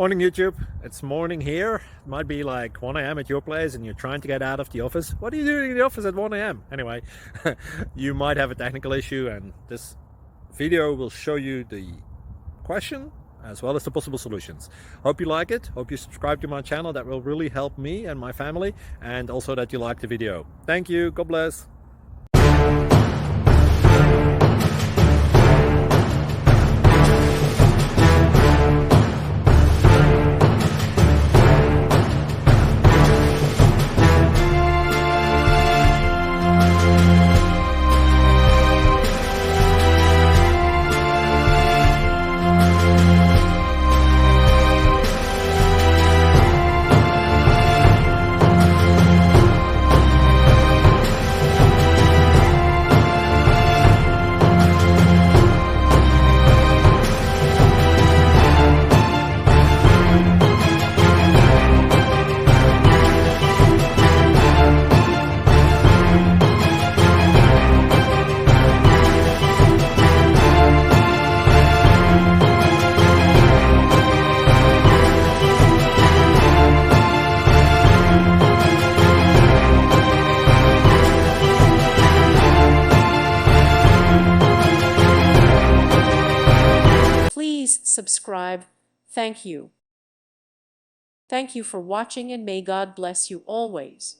Morning YouTube, it's morning here. It might be like 1 a.m. at your place and you're trying to get out of the office. What are you doing in the office at 1 a.m.? Anyway, you might have a technical issue and this video will show you the question as well as the possible solutions. Hope you like it, hope you subscribe to my channel. That will really help me and my family, and also that you like the video. Thank you, God bless. Please subscribe. Thank you. Thank you for watching, and may God bless you always.